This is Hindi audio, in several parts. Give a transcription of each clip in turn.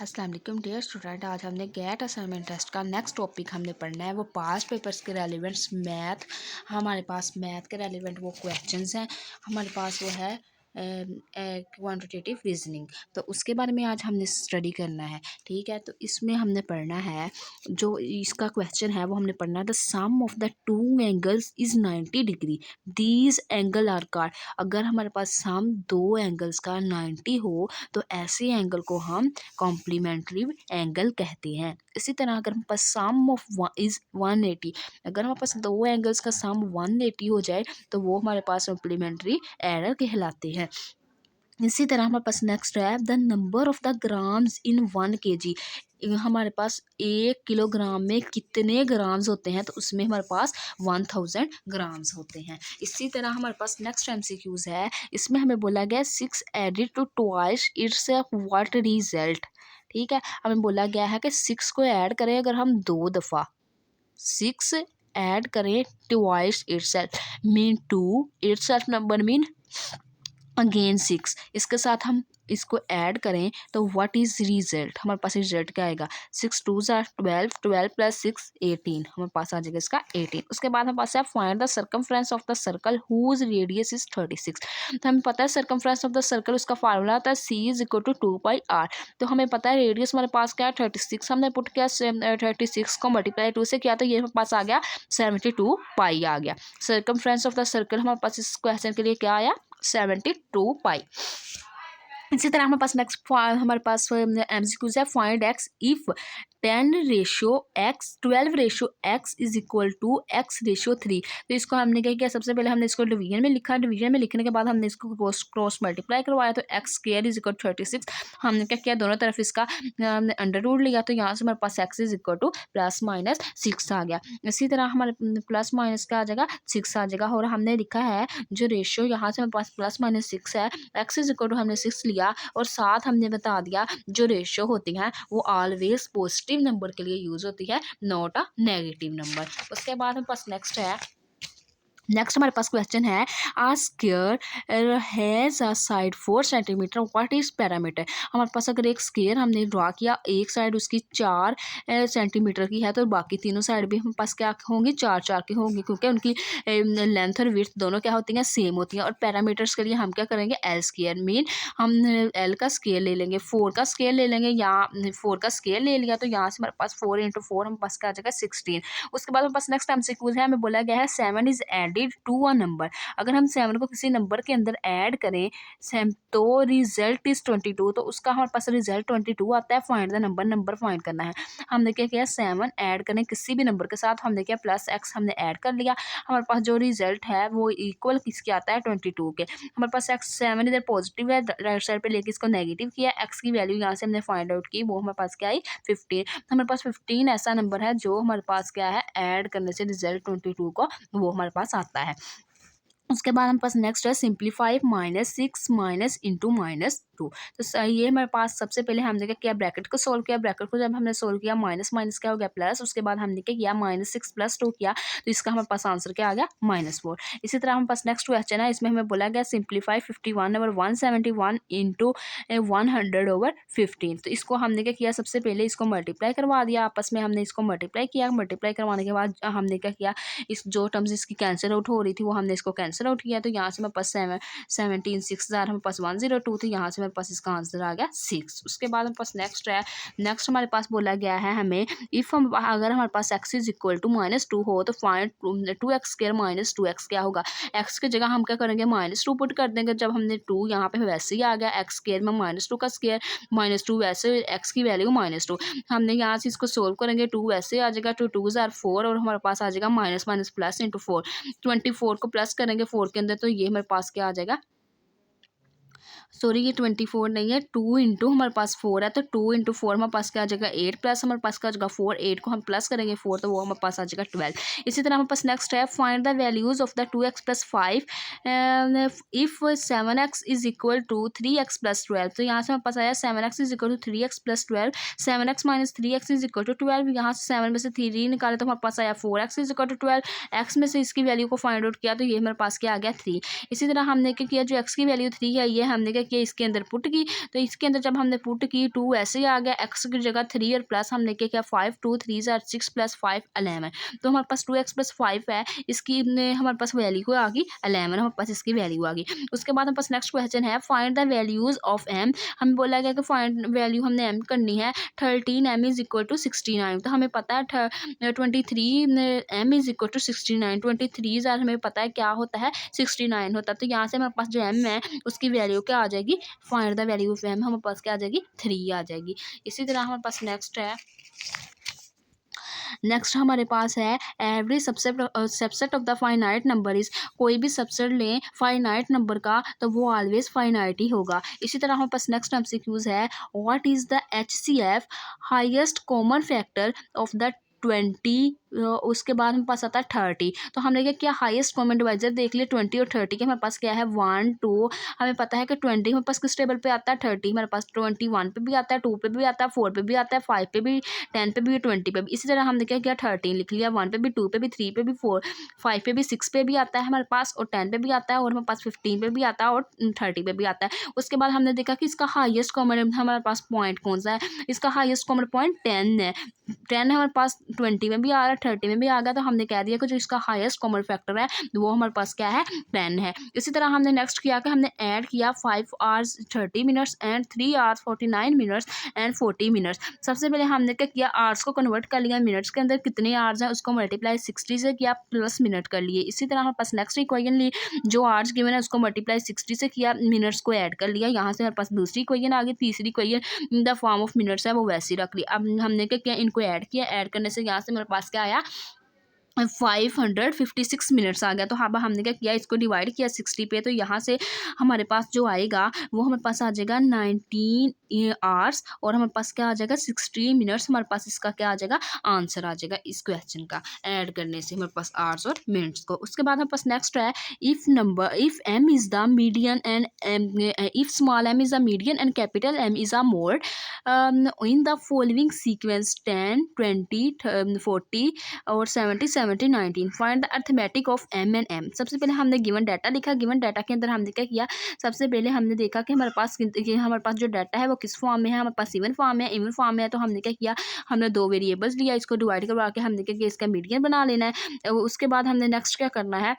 अस्सलाम वालेकुम डियर स्टूडेंट। आज हमने गेट असाइनमेंट टेस्ट का नेक्स्ट टॉपिक हमने पढ़ना है वो पास्ट पेपर्स के रेलिवेंट्स मैथ। हमारे पास मैथ के रेलिवेंट वो क्वेश्चंस हैं। हमारे पास वो है क्वांटिटेटिव रीजनिंग, तो उसके बारे में आज हमने स्टडी करना है। ठीक है, तो इसमें हमने पढ़ना है जो इसका क्वेश्चन है वो हमने पढ़ना है the sum of the two angles is 90 degree, these angle are called. अगर हमारे पास सम दो एंगल्स का 90 हो तो ऐसे एंगल को हम कॉम्प्लीमेंट्री एंगल कहते हैं। इसी तरह अगर हमारे पास सम ऑफ इज़ 180, अगर हमारे पास दो एंगल्स का सम 180 हो जाए तो वो हमारे पास कॉम्प्लीमेंट्री एरर कहलाते हैं। इसी तरह हमारे पास नेक्स्ट है the number of the grams in 1 kg। हमारे पास 1 किलोग्राम में कितने ग्राम्स होते हैं, तो उसमें हमारे पास 1000 ग्राम्स होते हैं। इसी तरह हमारे पास नेक्स्ट MCQs है। इसमें हमें बोला गया 6 added to twice its what result. ठीक है, हमें बोला गया है कि 6 को ऐड करें अगर हम 2 दफ़ा, 6 ऐड करें twice itself mean 2, itself number mean again 6। इसके साथ हम इसको ऐड करें तो व्हाट इज रिजल्ट, हमारे पास रिजल्ट क्या आएगा 6 2 12, 12 + 6 18, हमारे पास आ जाएगा इसका 18। उसके बाद हमारे पास है find the circumference of the circle whose radius is 36। तो हमें पता है सर्कमफ्रेंस ऑफ द सर्कल उसका फार्मूला आता है C = 2πr। तो हमें पता है रेडियस हमारे पास क्या है 36, हमने पुट किया 36 को मल्टीप्लाई 2 से किया तो ये हमारे पास आ गया 72π आ गया। सर्कमफ्रेंस ऑफ द सर्कल हमारे पास इस क्वेश्चन के लिए क्या आया 72π। इसी तरह हमारे पास नेक्स्ट हमारे पास MCQs है find x if 10/x 12/x is equal to x/3। तो इसको हमने क्या किया, सबसे पहले हमने इसको डिवीजन में लिखा, डिवीजन में लिखने के बाद हमने इसको क्रॉस मल्टीप्लाई करवाया तो x² = 36। हमने क्या किया, दोनों तरफ इसका हमने अंडर रूट लिया तो यहाँ से हमारे पास x = ±6 आ गया। इसी तरह हमारे प्लस माइनस का आ जाएगा 6 आ जाएगा। और हमने लिखा है जो रेशियो यहाँ से हमारे पास +-6 है, x = हमने 6 लिया और साथ हमने बता दिया जो रेशियो होती हैं वो ऑलवेज पॉजिटिव नंबर के लिए यूज होती है, नॉट अ नेगेटिव नंबर। उसके बाद हमारे पास नेक्स्ट हमारे पास क्वेश्चन है a square has a side 4 centimetre, what is parameter. हमारे पास अगर एक स्क्वायर हमने ड्रा किया, एक साइड उसकी 4 सेंटीमीटर की है तो बाकी तीनों साइड भी हमारे पास क्या होंगी 4 की होंगी, क्योंकि उनकी लेंथ और विड्थ दोनों क्या होती हैं सेम होती हैं। और पैरामीटर्स के लिए हम क्या करेंगे L² मीन हम L का स्केयर ले लेंगे, 4 का स्केयर ले लेंगे, या 4 का स्केयर ले लिया तो यहाँ से हमारे पास 4 × 4 हमारे पास क्या आ जाएगा 16। उसके बाद हमारे पास नेक्स्ट MCQ है, हमें बोला गया है 7 is added to a number. अगर हम 7 को किसी नंबर के अंदर ऐड करें तो रिजल्ट इज 22, तो उसका हमारे पास रिजल्ट 22 आता है। Find the number, number find करना है। हमने क्या किया 7 ऐड करें किसी भी नंबर के साथ, हमने क्या +x हमने ऐड कर लिया, हमारे पास जो रिजल्ट है वो इक्वल किसके आता है 22 के। हमारे पास x7 इधर पॉजिटिव है, राइट साइड पे लेके इसको नेगेटिव किया, x की वैल्यू यहाँ से हमने फाइंड आउट की, वो हमारे पास क्या आई 15। हमारे पास 15 ऐसा नंबर है जो हमारे पास क्या है ऐड करने से रिजल्ट 22 को वो हमारे पास आता है। उसके बाद हमारे पास नेक्स्ट है सिंप्लीफाई -6 -2। तो ये हमारे पास सबसे पहले हमने क्या किया ब्रैकेट को सोल्व किया, ब्रैकेट को जब हमने सोल्व किया माइनस माइनस क्या हो गया प्लस, उसके बाद हमने क्या किया -6 + 2 किया तो इसका हमारे पास आंसर क्या आ गया -4। इसी तरह हमारे पास नेक्स्ट क्वेश्चन है, इसमें हमें बोला गया सिंप्लीफाई 51/171 × 100/15। तो इसको हमने क्या किया सबसे पहले इसको मल्टीप्लाई करवा दिया, आपस में हमने इसको मल्टीप्लाई किया, मल्टीप्लाई करवाने के बाद हमने क्या किया इस जो टर्म्स इसकी कैंसिल आउट हो रही थी वो हमने इसको कैंसिल आउट किया, तो यहाँ से हमारे पास 17 6000 हमारे पास 102, तो यहाँ से हमारे पास इसका आंसर आ गया 6। उसके बाद हमारे पास नेक्स्ट हमारे पास बोला गया है हमें इफ़ हम अगर हमारे पास x = -2 हो तो फाइंड 2x² - 2x क्या होगा। x की जगह हम क्या करेंगे -2 पुट कर देंगे, जब हमने 2 यहाँ पे वैसे ही आ गया x² में -2 का स्क्वायर -2 वैसे x की वैल्यू -2, हमने यहाँ से इसको सोल्व करेंगे 2 वैसे आ जाएगा 2 2 4 और हमारे पास आ जाएगा माइनस माइनस प्लस × 4, 24 को प्लस करेंगे 4 के अंदर तो ये हमारे पास क्या आ जाएगा, सॉरी ये 24 नहीं है 2 × हमारे पास 4 है तो 2 × 4 हमारे पास क्या आ जाएगा 8 प्लस हमारे पास क्या आ जाएगा 4, 8 को हम प्लस करेंगे 4 तो वो हमारे पास आ जाएगा 12। इसी तरह हमारे पास नेक्स्ट है find the values of the 2x + 5 if 7x = 3x + 12। तो यहाँ से हमारे पास आया 7x = 3x + 12, 7x - 3x = 12, यहाँ से 7 में से 3 निकाले तो हमारे पास आया 4x = 12, x में से इसकी वैल्यू को फाइंड आउट किया तो ये हमारे पास क्या आ गया 3। इसी तरह हमने क्या किया जो x की वैल्यू 3 है ये हमने क्या किया, इसके अंदर पुट की। तो इसके अंदर जब हमने पुट की 2 ऐसे ही आ गया, एक्स की जगह 3 और प्लस हमने क्या किया 5, 2 3 ज़ार 6 + 5 11। तो हमारे पास 2x + 5 है, इसकी हमारे पास वैल्यू आ गई 11, हमारे पास इसकी वैल्यू आ गई। उसके बाद हमारे पास नेक्स्ट क्वेश्चन है find the values of m। हमें बोला गया कि फाइंड वैल्यू हमने m करनी है 13m = 69। तो हमें पता है 23 m = 69, 23 ज़ार हमें पता है क्या होता है 69 होता है। तो यहाँ से हमारे पास जो m है उसकी वैल्यू क्या आ जाएगी, find the value of m हमारे पास क्या आ जाएगी 3 आ जाएगी। इसी तरह हमारे पास नेक्स्ट हमारे पास है every subset of the finite number is. कोई भी सबसेट लें फाइनाइट नंबर का तो वो ऑलवेज फाइनाइट ही होगा। इसी तरह हमारे पास नेक्स्ट एमसीक्यूज है what is the HCF highest common factor of the 20। उसके बाद हमारे पास आता है 30। तो हमने क्या किया हाईएस्ट कॉमन डिवाइजर देख लिया 20 और 30 के। हमारे पास क्या है 1 2, हमें पता है कि 20 हमारे पास किस टेबल पे आता है 30, हमारे पास 21 पे भी आता है, 2 पे भी आता है, 4 पे भी आता है, 5 पे भी, 10 पे भी, 20 पे भी। इसी तरह हमने क्या किया 13 लिख लिया, 1 पे भी, 2 पे भी, 3 पे भी, 4 5 पे भी, 6 पे भी आता है हमारे पास, और 10 पे भी आता है, और हमारे पास 15 पे भी आता है, और 30 पे भी आता है। उसके बाद हमने देखा कि इसका हाईएस्ट कॉमन हमारे पास पॉइंट कौन सा है, इसका हाईएस्ट कॉमन पॉइंट 10 है। 10 हमारे पास 20 में भी आ रहा है, 30 में भी आ गया। तो हमने कह दिया कि जो इसका हाईएस्ट कॉमन फैक्टर है वो हमारे पास क्या है 10 है। इसी तरह हमने नेक्स्ट किया कि हमने ऐड किया 5 hours 30 minutes and 3 hours 49 minutes and 40 minutes। सबसे पहले हमने क्या किया आवर्स को कन्वर्ट कर लिया मिनट्स के अंदर, कितने आवर्स हैं उसको मल्टीप्लाई 60 से किया प्लस मिनट कर लिए। इसी तरह हमारे पास नेक्स्ट इक्वेशन ली, जो आवर्स गिवन है उसको मल्टीप्लाई 60 से किया, मिनट्स को ऐड कर लिया। यहाँ से हमारे पास दूसरी इक्वेशन आ गई, तीसरी equation in the form of minutes है वो वैसे ही रख ली। अब हमने क्या किया इनको ऐड किया, ऐड करने से यहाँ से मेरे पास क्या आया 556 मिनट्स आ गया। तो अब हमने क्या किया इसको डिवाइड किया 60 पे, तो यहाँ से हमारे पास जो आएगा वो हमारे पास आ जाएगा 19 आवर्स, और हमारे पास क्या आ जाएगा 60 मिनट्स। हमारे पास इसका क्या आ जाएगा आंसर आ जाएगा इस क्वेश्चन का ऐड करने से हमारे पास आवर्स और मिनट्स को। उसके बाद हमारे पास नेक्स्ट है if m is the median and if small m is the median and capital M is a mode in the following sequence 10 20 40 और 70 70 19 find the arithmetic of m and m। सबसे पहले हमने गिवन डाटा लिखा, गिवन डाटा के अंदर हमने क्या किया सबसे पहले हमने देखा कि हमारे पास जो डाटा है वो किस फॉर्म में है, हमारे पास इवन फॉर्म में है, इवन फॉर्म में है। तो हमने क्या किया हमने 2 वेरिएबल्स लिया, इसको डिवाइड करवा के हमने क्या किया इसका मीडियन बना लेना है। उसके बाद हमने नेक्स्ट क्या करना है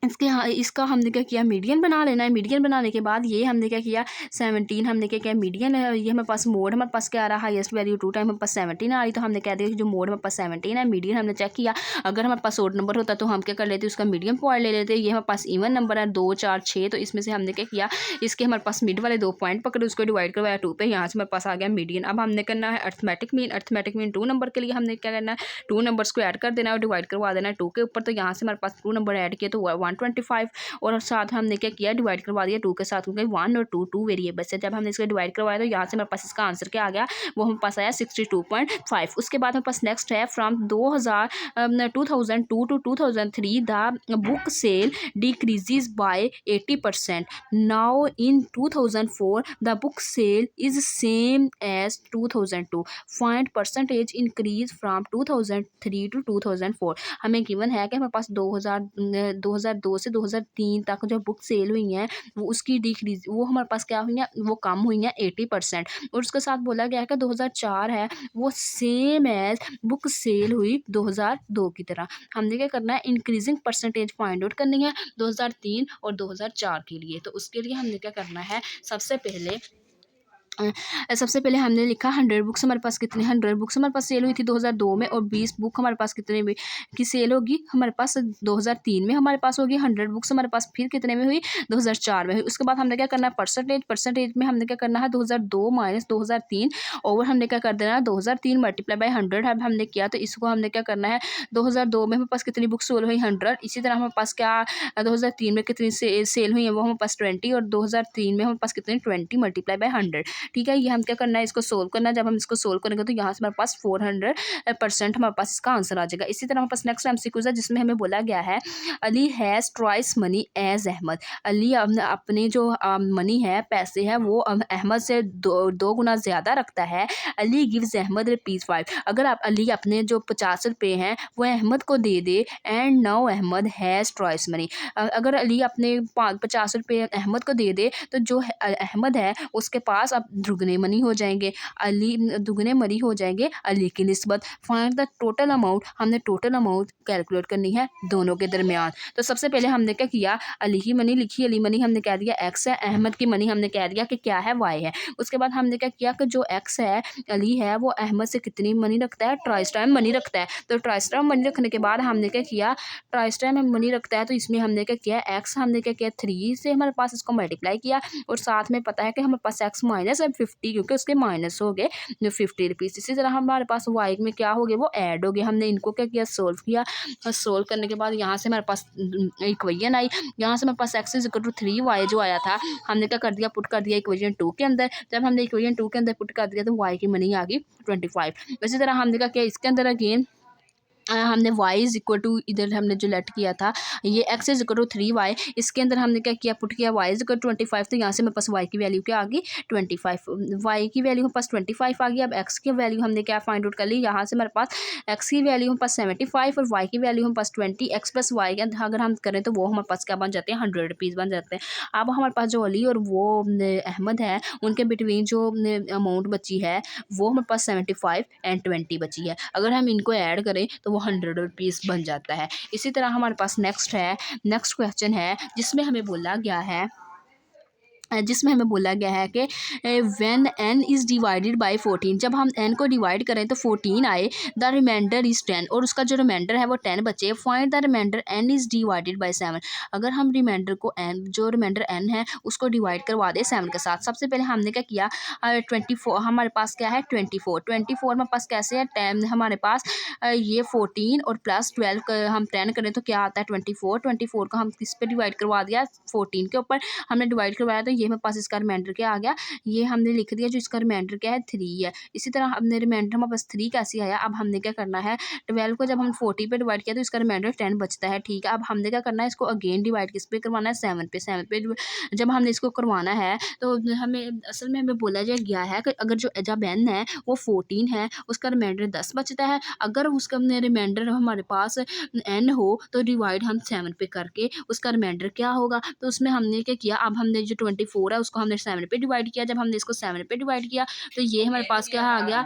इसका हमने क्या किया मीडियन बना लेना है। मीडियन बनाने के बाद ये हमने क्या किया 17 हमने क्या किया मीडियन है, ये हमारे पास मोड हमारे पास क्या आ रहा है हाईएस्ट वैल्यू 2 टाइम हमारे पास 17 आ रही। तो हमने कह दिया कि जो मोड हमारे पास 17 है, मीडियन हमने चेक किया, अगर हमारे पास ओड नंबर होता तो हम क्या कर लेते उसका मीडियम पॉइंट ले लेते। ये हमारे पास इवन नंबर है 2 4 6, तो इसमें से हमने क्या किया इसके हमारे पास मिड वाले 2 पॉइंट पकड़े, उसको डिवाइड करवाया 2 पे, यहाँ से हमारे पास आ गया मीडियन। अब हमने करना है अर्थमेटिक मीन 2 नंबर के लिए हमने क्या करना है 2 नंबर्स को ऐड कर देना है और डिवाइड करवा देना है 2 के ऊपर। तो यहाँ से हमारे पास 2 नंबर ऐड किए तो 125, और साथ हमने क्या किया डिवाइड करवा दिया 2 के साथ, क्योंकि 1 और 2 वेरिएबल्स है। जब हमने इसको डिवाइड करवाया तो यहाँ से हमारे पास इसका आंसर क्या आ गया वो हमारे पास आया 62.5। उसके बाद हमारे पास नेक्स्ट है from 2002 to 2003 the book sale decreases by 80%। Now in 2004 the book sale is same as 2002। Find percentage increase from 2003 to 2004। हमें गिवन है कि हमारे पास 2002 से 2003 तक जो बुक सेल हुई हैं वो उसकी डिक्रीज वो हमारे पास क्या हुई हैं वो कम हुई हैं 80%। और उसके साथ बोला गया है कि 2004 है वो सेम एज बुक सेल हुई 2002 की तरह। हमने क्या करना है इंक्रीजिंग परसेंटेज फाइंड आउट करनी है 2003 और 2004 के लिए। तो उसके लिए हमने क्या करना है सबसे पहले हमने लिखा 100 बुक्स हमारे पास कितनी 100 बुक्स हमारे पास सेल हुई थी 2002 में, और 20 बुक हमारे पास कितने में की सेल होगी हमारे पास 2003 में हमारे पास होगी। 100 बुक्स हमारे पास फिर कितने में हुई 2004 में हुई। उसके बाद हमने क्या करना है परसेंटेज में हमने क्या करना है 2002 माइनस 2003 ओवर हमने क्या कर देना है 2003 मल्टीप्लाई बाई 100 है हमने किया। तो इसको हमने क्या करना है 2002 में हमारे पास कितनी बुक्स सेल हुई 100। इसी तरह हमारे पास क्या 2003 में कितनी सेल हुई है वो हमारे पास 20, और 2003 में हमारे पास कितनी 20 मल्टीप्लाई बाई 100। ठीक है। ये हम क्या करना है, इसको सोल्व करना है। जब हम इसको सोल्व करेंगे तो यहाँ से हमारे पास 400% हमारे पास इसका आंसर आ जाएगा। इसी तरह हमारे पास नेक्स्ट MCQ है जिसमें हमें बोला गया है Ali has twice money as Ahmad. Ali अपने जो मनी है, पैसे हैं, वो अहमद से दो गुना ज़्यादा रखता है। अली गिव्स अहमद ₹5। अगर आप अली अपने जो 50 रुपये हैं वो अहमद को दे दे and now Ahmed has twice money. अगर अली अपने 50 रुपये अहमद को दे दे तो जो अहमद है उसके पास अब दुगने मनी हो जाएंगे, अली दुगने मनी हो जाएंगे अली की निस्बत। फाइंड द टोटल अमाउंट, हमने टोटल अमाउंट कैलकुलेट करनी है दोनों के दरमियान। तो सबसे पहले हमने क्या किया, अली की मनी लिखी, अली मनी हमने कह दिया x है, अहमद की मनी हमने कह दिया कि क्या है, y है। उसके बाद हमने क्या किया कि जो x है, अली है, वो अहमद से कितनी मनी रखता है, ट्वाइस टाइम मनी रखता है। तो ट्वाइस टाइम मनी रखने के बाद हमने क्या किया, ट्वाइस टाइम मनी रखता है तो इसमें हमने क्या किया, x हमने क्या किया 3 से हमारे पास इसको मल्टीप्लाई किया, और साथ में पता है कि हमारे पास x माइनस 50 क्योंकि उसके माइनस हो गए जो 50 रुपीज़। इसी तरह हमारे पास y में क्या हो गए, वो ऐड हो गए। हमने इनको क्या किया, सोल्व किया, और सोल्व करने के बाद यहाँ से हमारे पास इक्वेशन आई। यहाँ से हमारे पास x is equal to 3y जो आया था, हमने क्या कर दिया, पुट कर दिया इक्वेशन 2 के अंदर। जब हमने इक्वेशन 2 के अंदर पुट कर दिया तो y की मनी आ गई 25। इसी तरह हमने क्या किया, इसके अंदर अगेन हमने y इज इक्वल टू, इधर हमने जो लेट किया था ये x is equal to 3y, इसके अंदर हमने क्या किया, पुट किया y इज इक्वल टू 25। तो यहाँ से मेरे पास y की वैल्यू क्या आ गई 25, y की वैल्यू मेरे पास 25 आ गई। अब x की वैल्यू हमने क्या फाइंड आउट कर ली, यहाँ से मेरे पास x की वैल्यू हमारे पास 75 और y की वैल्यू हमारे पास 20। x प्लस y के अगर हम करें तो वो हमारे पास क्या बन जाते हैं, 100 रुपीज़ बन जाते हैं। अब हमारे पास जो अली और वो अहमद है, उनके बिटवीन जो अमाउंट बची है वो हमारे पास 75 एंड 20 बची है। अगर हम इनको ऐड करें तो वो 100 रुपीज़ बन जाता है। इसी तरह हमारे पास नेक्स्ट क्वेश्चन है जिसमें हमें बोला गया है कि when n is divided bye 14, जब हम n को डिवाइड करें तो 14 आए, द रिमाइंडर इज़ 10, और उसका जो रिमाइंडर है वो 10 बचे। Find the reminder n is divided by 7। अगर हम रिमाइंडर को जो रिमाइंडर n है उसको डिवाइड करवा दें 7 के साथ। सबसे पहले हमने क्या किया, 24 हमारे पास क्या है, 24 हमारे पास कैसे है, 10 हमारे पास ये 14 और प्लस 12 हम 10 करें तो क्या आता है 24 को हम किस पे डिवाइड करवा दिया, 14 के ऊपर हमने डिवाइड करवाया, तो ये मेरे पास इसका रिमाइंडर क्या आ गया, ये हमने लिख दिया, जो इसका रिमाइंडर क्या है 3 है। इसी तरह हमने रिमाइंडर हमारे पास 3 कैसे आया, अब हमने क्या करना है, 12 को जब हम 40 पे डिवाइड किया तो इसका रिमाइंडर 10 बचता है, ठीक है। अब हमने क्या करना है, इसको अगेन डिवाइड किस पे करवाना है, 7 पे जब हमने इसको करवाना है तो हमें असल में हमें बोला गया है कि अगर जो जब n है वो 14 है, उसका रिमाइंडर 10 बचता है। अगर उसका रिमाइंडर हमारे पास n हो तो डिवाइड हम 7 पे करके उसका रिमाइंडर क्या होगा, तो उसमें हमने क्या किया, अब हमने जो 24 है उसको हमने 7 पे डिवाइड किया। जब हमने इसको 7 पे डिवाइड किया तो ये हमारे पास क्या आ गया,